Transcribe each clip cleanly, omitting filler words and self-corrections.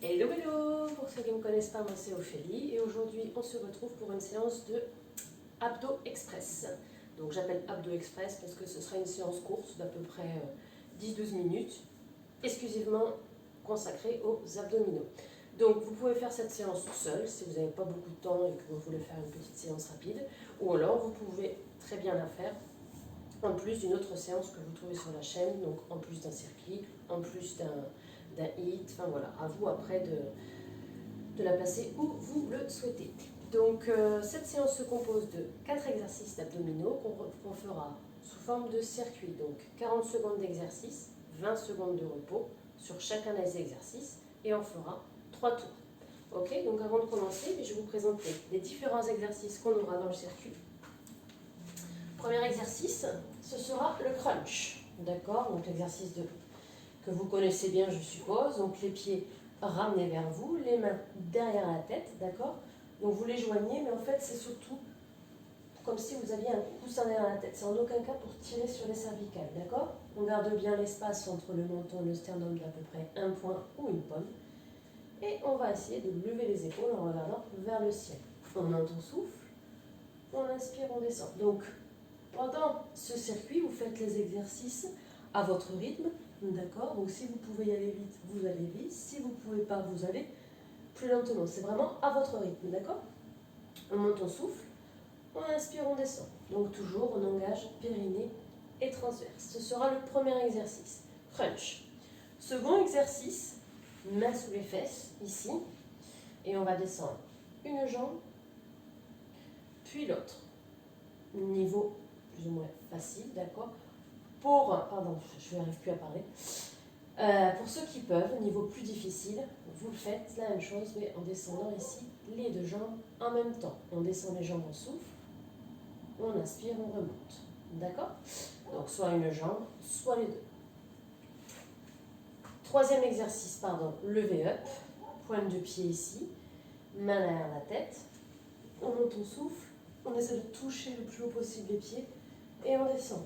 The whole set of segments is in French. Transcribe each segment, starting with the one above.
Hello hello, pour ceux qui ne me connaissent pas, moi c'est Ophélie et aujourd'hui on se retrouve pour une séance de Abdos Express. Donc j'appelle Abdos Express parce que ce sera une séance courte d'à peu près 10-12 minutes, exclusivement consacrée aux abdominaux. Donc vous pouvez faire cette séance seule si vous n'avez pas beaucoup de temps et que vous voulez faire une petite séance rapide, ou alors vous pouvez très bien la faire en plus d'une autre séance que vous trouvez sur la chaîne, donc en plus d'un circuit, en plus d'un hit, enfin voilà, à vous après de la placer où vous le souhaitez. Donc cette séance se compose de 4 exercices d'abdominaux qu'on fera sous forme de circuit, donc 40 secondes d'exercice, 20 secondes de repos sur chacun des exercices et on fera 3 tours. Ok, donc avant de commencer, je vais vous présenter les différents exercices qu'on aura dans le circuit. Premier exercice, ce sera le crunch. D'accord, donc l'exercice que vous connaissez bien, je suppose. Donc les pieds ramenés vers vous, les mains derrière la tête, d'accord. Donc vous les joignez, mais en fait c'est surtout comme si vous aviez un coussin derrière la tête. C'est en aucun cas pour tirer sur les cervicales, d'accord. On garde bien l'espace entre le menton et le sternum d'à peu près un point ou une pomme. Et on va essayer de lever les épaules en regardant vers le ciel. On monte, on souffle, on inspire, on descend. Donc pendant ce circuit, vous faites les exercices à votre rythme, d'accord. Donc si vous pouvez y aller vite, vous allez vite. Si vous ne pouvez pas, vous allez plus lentement. C'est vraiment à votre rythme, d'accord. On monte, on souffle, on inspire, on descend. Donc toujours, on engage périnée et transverse. Ce sera le premier exercice, crunch. Second exercice, main sous les fesses, ici. Et on va descendre une jambe, puis l'autre. Niveau plus ou moins facile, d'accord. Pardon, je n'arrive plus à parler. Pour ceux qui peuvent, niveau plus difficile, vous le faites la même chose, mais en descendant ici les deux jambes en même temps. On descend les jambes, on souffle, on inspire, on remonte. D'accord. Donc soit une jambe, soit les deux. Troisième exercice, lever up, pointe de pied ici, main derrière la tête. On monte, on souffle, on essaie de toucher le plus haut possible les pieds et on descend.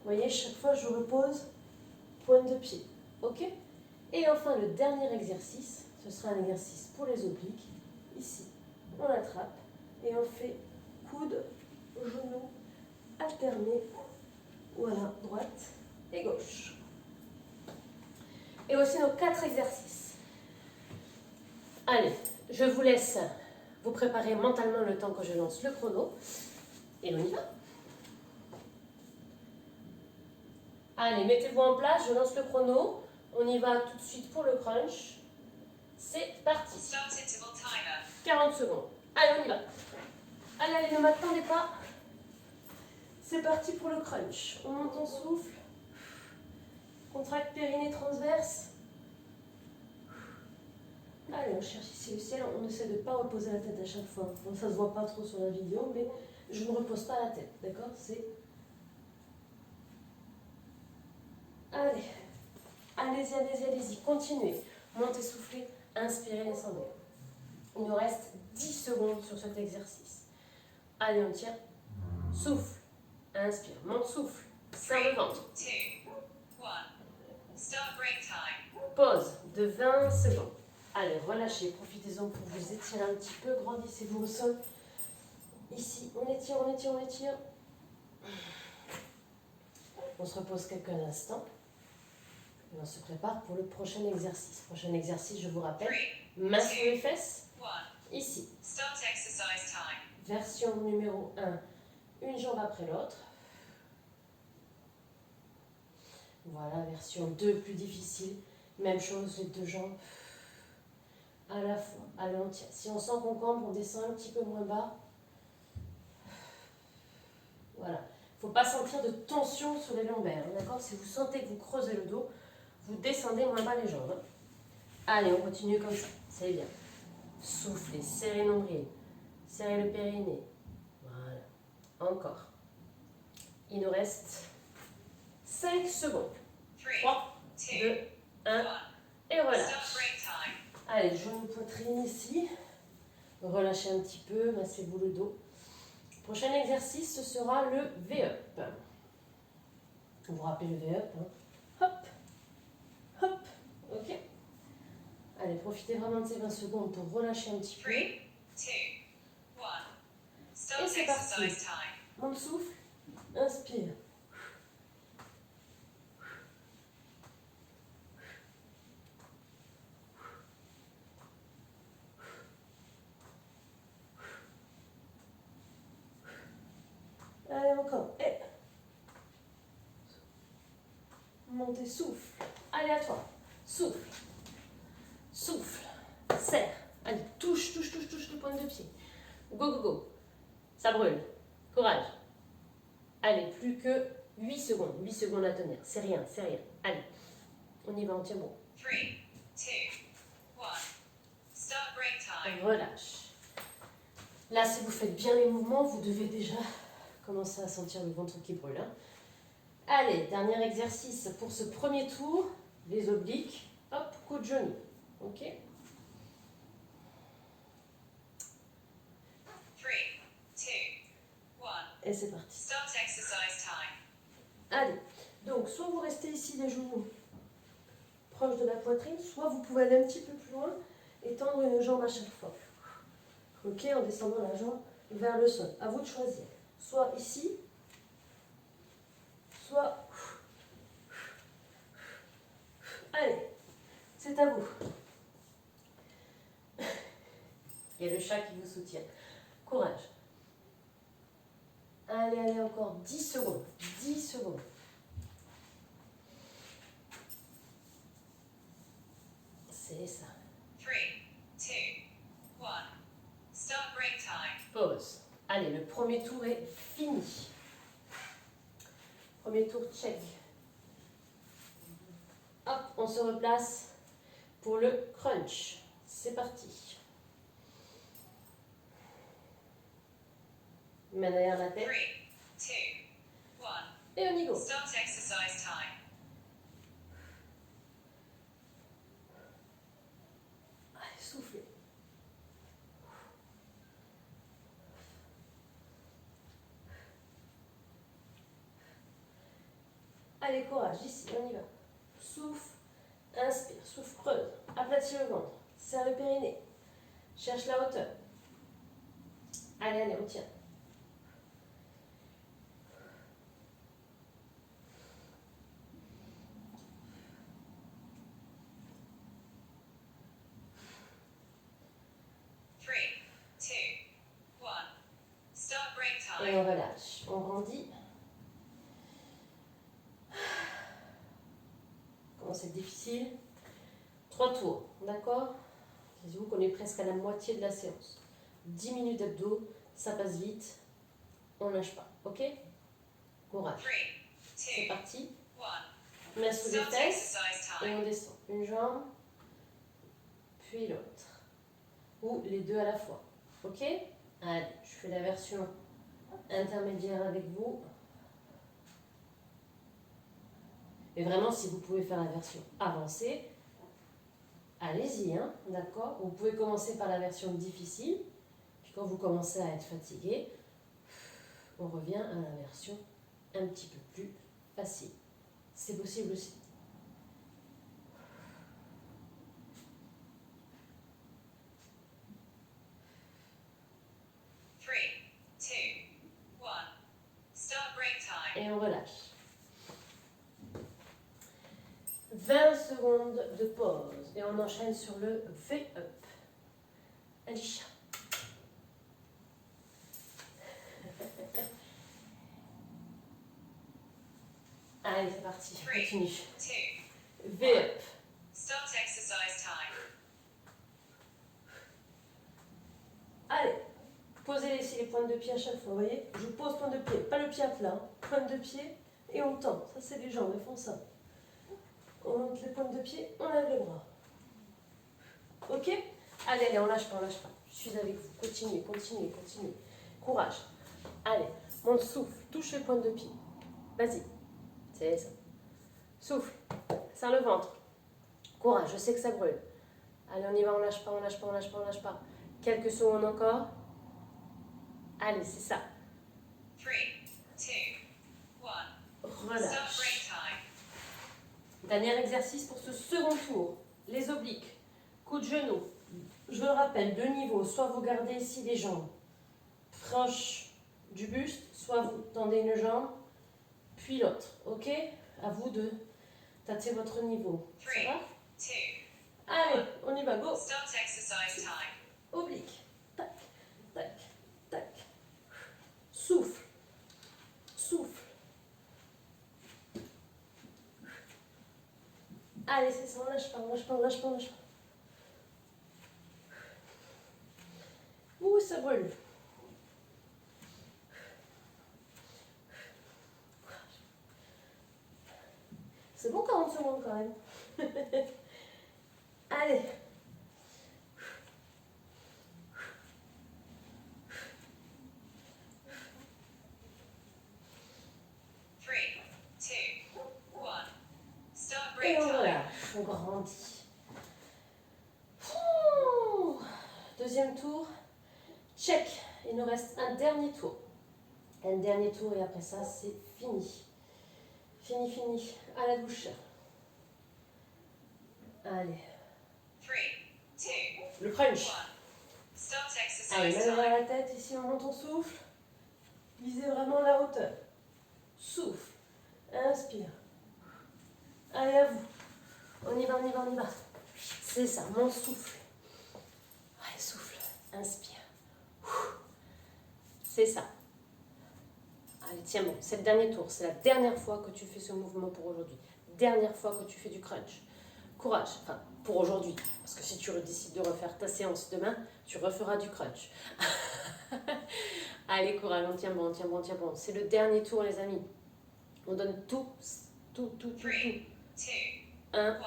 Vous voyez, chaque fois je repose, pointe de pied. Ok. Et enfin, le dernier exercice, ce sera un exercice pour les obliques. Ici, on attrape et on fait coude, genou, alterné. Voilà, droite et gauche. Et aussi nos 4 exercices. Allez, je vous laisse vous préparer mentalement le temps que je lance le chrono. Et on y va. Allez, mettez-vous en place, je lance le chrono. On y va tout de suite pour le crunch. C'est parti. 40 secondes. Allez, on y va. Allez, ne m'attendez pas. C'est parti pour le crunch. On monte, on souffle. Contracte périnée transverse. Allez, on cherche ici le ciel. On essaie de ne pas reposer la tête à chaque fois. Bon, ça ne se voit pas trop sur la vidéo, mais je ne repose pas la tête. D'accord. C'est... Allez. Allez-y, allez-y, allez-y. Continuez. Montez, soufflez. Inspirez, descendez. Il nous reste 10 secondes sur cet exercice. Allez, on tient. Souffle. Inspire. Monte, souffle. Serre le ventre. Pause de 20 secondes. Allez, relâchez. Profitez-en pour vous étirer un petit peu. Grandissez-vous au sol. Ici, on étire, on étire, on étire. On se repose quelques instants. Et on se prépare pour le prochain exercice. Prochain exercice, je vous rappelle, main sur les fesses. Ici. Version numéro 1, une jambe après l'autre. Voilà, version 2, plus difficile. Même chose, les deux jambes à la fois. Allez, on tient. Si on sent qu'on cambre, on descend un petit peu moins bas. Voilà. Il ne faut pas sentir de tension sur les lombaires. D'accord. Si vous sentez que vous creusez le dos, vous descendez moins bas les jambes. Allez, on continue comme ça. C'est bien. Soufflez, serrez le nombril. Serrez le périnée. Voilà. Encore. Il nous reste 5 secondes. 3, 2, 1. Et relâche. Allez, genou poitrine ici. Relâchez un petit peu, massez-vous le dos. Prochain exercice, ce sera le V-up. Vous vous rappelez le V-up, hein. Hop, hop, ok. profitez vraiment de ces 20 secondes pour relâcher un petit peu. 3, 2, 1. Et c'est parti. Monte souffle, inspire. Allez, encore. Et montez, souffle. Allez, à toi. Souffle. Souffle. Serre. Allez, touche les pointes de pied. Go, go, go. Ça brûle. Courage. Allez, plus que 8 secondes. 8 secondes à tenir. C'est rien, c'est rien. Allez, on y va, on tient bon. 3, 2, 1. Start break time. Relâche. Là, si vous faites bien les mouvements, vous devez déjà commencer à sentir le ventre qui brûle. Hein. Allez, dernier exercice pour ce premier tour. Les obliques. Hop, coup de genou. Ok. 3, 2, 1. Et c'est parti. Start exercise time. Allez, donc soit vous restez ici les genoux proches de la poitrine, soit vous pouvez aller un petit peu plus loin et tendre une jambe à chaque fois. Ok, en descendant la jambe vers le sol. À vous de choisir. Soit ici, soit... Allez, c'est à vous. Il y a le chat qui vous soutient. Courage. Allez, allez, encore 10 secondes. 10 secondes. C'est ça. 3, 2, 1. Start break time. Pause. Allez, le premier tour est fini. Premier tour, check. Hop, on se replace pour le crunch. C'est parti. Main derrière la 3, tête. 2, 1. Et on y go. Start exercise time. Allez, soufflez. Allez, courage, ici, on y va. Souffle, inspire, souffle, creuse, aplatis le ventre, serre le périnée, cherche la hauteur. Allez, allez, on tient. Et on relâche, on grandit. Comment c'est difficile. 3 tours, d'accord? Dites-vous qu'on est presque à la moitié de la séance. 10 minutes d'abdos, ça passe vite. On ne lâche pas, ok? Courage. C'est parti. Main sous les fesses et on descend. Une jambe, puis l'autre. Ou les deux à la fois, ok? Allez, je fais la version intermédiaire avec vous. Et vraiment, si vous pouvez faire la version avancée, allez-y, hein, d'accord? Vous pouvez commencer par la version difficile, puis quand vous commencez à être fatigué, on revient à la version un petit peu plus facile. C'est possible aussi. Et on relâche. 20 secondes de pause. Et on enchaîne sur le V-up. Alicia. Allez, c'est parti. Continue. V-up. Start exercise time. Allez. Posez ici les pointes de pied à chaque fois, vous voyez? Je pose pointe de pied, pas le pied à plat, hein. Pointe de pied et on tend. Ça, c'est les jambes, elles font ça. On monte les pointes de pied, on lève les bras. Ok? Allez, allez, on lâche pas, on lâche pas. Je suis avec vous. Continuez, continuez, continuez. Courage. Allez, monte, souffle, touche les pointes de pied. Vas-y. C'est ça. Souffle. Serre le ventre. Courage, je sais que ça brûle. Allez, on y va, on lâche pas, on lâche pas, on lâche pas, on lâche pas. Quelques secondes encore. Allez, c'est ça. 3, 2, 1. Relâche. Dernier exercice pour ce second tour. Les obliques. Coup de genou. Je le rappelle, deux niveaux. Soit vous gardez ici les jambes proches du buste, soit vous tendez une jambe, puis l'autre. Ok? À vous de tâter votre niveau. Ça 3, va? 2, Allez, on y va, go! start exercise time. Oblique. Tac, tac, tac. Souffle. Souffle. Allez, c'est ça, on lâche pas, on lâche pas, on lâche pas, on lâche pas. Ouh, ça brûle. C'est bon 40 secondes quand même. Allez. Three, two, one. Start Et break on time. relâche, on grandit. Ouh. Deuxième tour. Check. Il nous reste un dernier tour. Un dernier tour et après ça, c'est fini. Fini, fini. À la douche. Allez. 3, 2, Le crunch. 1. Start Allez, exercise main vers time. la tête. Ici, on monte, on souffle. Visez vraiment la hauteur. Souffle. Inspire. Allez, à vous. On y va, on y va, on y va. C'est ça, mon souffle. Allez, souffle. Inspire. C'est ça. Allez, tiens bon, c'est le dernier tour. C'est la dernière fois que tu fais ce mouvement pour aujourd'hui. Dernière fois que tu fais du crunch. Courage. Enfin, pour aujourd'hui. Parce que si tu décides de refaire ta séance demain, tu referas du crunch. Allez, courage. On tient bon, on tient bon, on tient bon. C'est le dernier tour, les amis. On donne tout, tout, tout, tout, 3, tout. 2, Un, 1.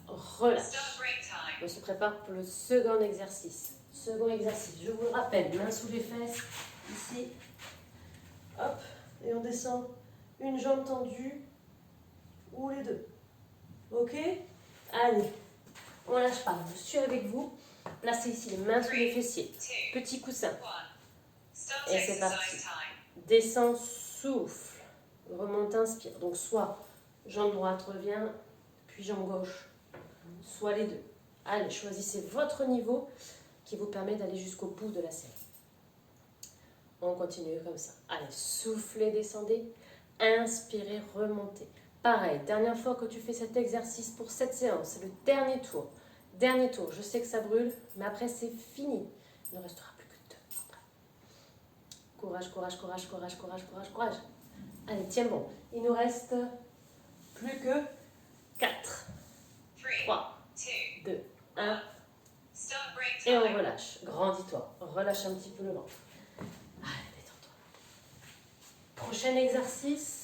relâche. Start break time. On se prépare pour le second exercice. Second exercice, je vous le rappelle, main sous les fesses, ici. Hop, et on descend une jambe tendue ou les deux. Ok? Allez, on lâche pas, je suis avec vous. Placez ici les mains sous les fessiers. 2, Petit coussin. 1. Start Et c'est parti. exercise time. Descend, souffle. Remonte, inspire. Donc soit jambe droite revient, puis jambe gauche. Soit les deux. Allez, choisissez votre niveau qui vous permet d'aller jusqu'au bout de la série. On continue comme ça. Allez, soufflez, descendez. Inspirez, remontez. Pareil, dernière fois que tu fais cet exercice pour cette séance, c'est le dernier tour. Dernier tour, je sais que ça brûle, mais après c'est fini. Il ne restera plus que deux après. Courage, courage, courage, courage, courage, courage, courage. Allez, tiens bon. Il nous reste plus que 4, 3, 3, 2, 2, 1. start break Et on time. relâche. Grandis-toi. Relâche un petit peu le ventre. Allez, détends-toi. Prochain exercice.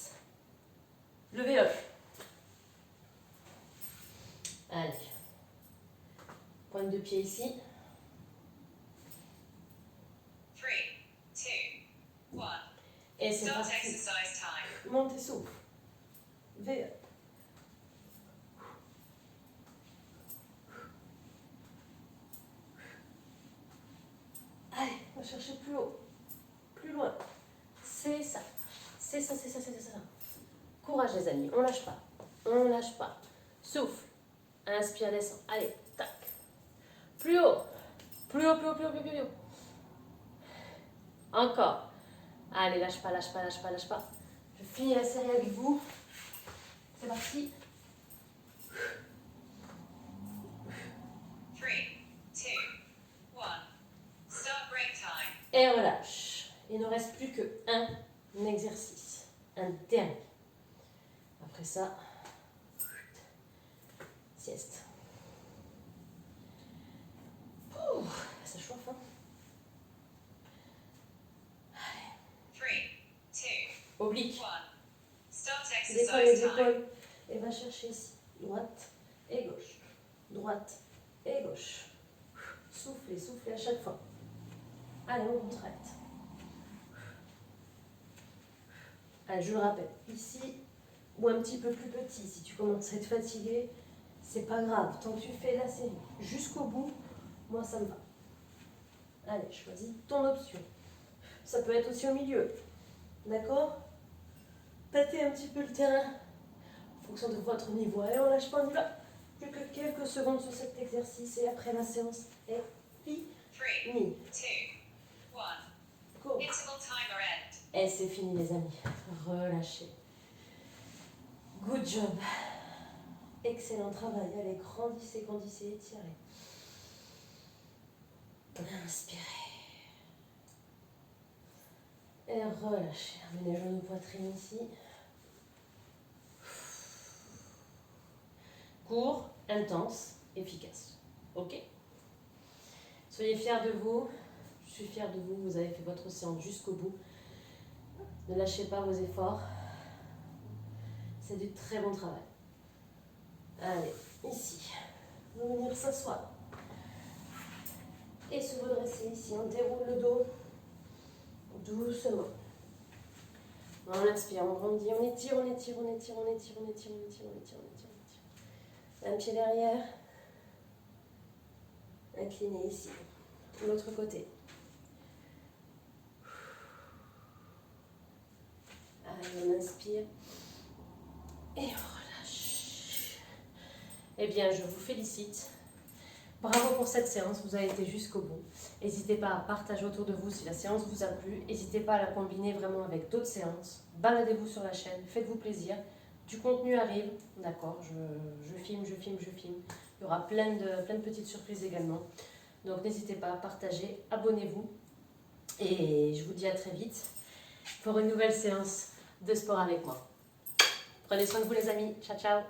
Levez up. Allez. Pointe de pied ici. 3, 2, 1. Et c'est Start parti. exercise time. Montez, souffle. V up. Allez, on va chercher plus haut. Plus loin. C'est ça. C'est ça, c'est ça, c'est ça, c'est ça. Courage les amis, on lâche pas. On lâche pas. Souffle. Inspire, descend. Allez, tac. Plus haut. Plus haut, plus haut, plus haut, plus haut, plus haut. Encore. Allez, lâche pas, lâche pas, lâche pas, lâche pas. Je finis la série avec vous. C'est parti. 3, 2, 1. Start break time. Et relâche. Il ne reste plus qu'un exercice. Un dernier. Après ça, sieste. Ouh, ça chauffe, hein? 3, 2, Oblique. 1. Start Décolle les exercise time. épaules. Et va chercher ici. Droite et gauche. Droite et gauche. Soufflez, soufflez à chaque fois. Allez, on contracte. Allez, je le rappelle. Ici, ou un petit peu plus petit. Si tu commences à être fatigué, c'est pas grave. Tant que tu fais la série jusqu'au bout, moi ça me va. Allez, choisis ton option. Ça peut être aussi au milieu. D'accord? Tâtez un petit peu le terrain en fonction de votre niveau. Allez, on lâche pas, on y va. Plus que quelques secondes sur cet exercice et après la séance est 3, finie. 2, 1. Go. Interval timer end. Et c'est fini les amis. Relâchez. Good job. Excellent travail. Allez, grandissez, grandissez, étirez. Inspirez. Et relâchez. Amenez genoux poitrine ici. Court, intense, efficace. Ok? Soyez fiers de vous. Je suis fière de vous. Vous avez fait votre séance jusqu'au bout. Ne lâchez pas vos efforts. C'est du très bon travail. Allez, ici. On va venir s'asseoir. Et se redresser ici. On déroule le dos. Doucement. On inspire, on grandit, on étire, on étire, on étire, on étire, on étire, on étire, on étire, on étire, on étire. Un pied derrière. Incliné ici. L'autre côté. Allez, on inspire. Et on relâche. Eh bien, je vous félicite. Bravo pour cette séance, vous avez été jusqu'au bout. N'hésitez pas à partager autour de vous si la séance vous a plu. N'hésitez pas à la combiner vraiment avec d'autres séances. Baladez-vous sur la chaîne, faites-vous plaisir. Du contenu arrive, d'accord, je filme. Il y aura plein de petites surprises également. Donc n'hésitez pas à partager, abonnez-vous. Et je vous dis à très vite pour une nouvelle séance de sport avec moi. Prenez soin de vous les amis, ciao ciao.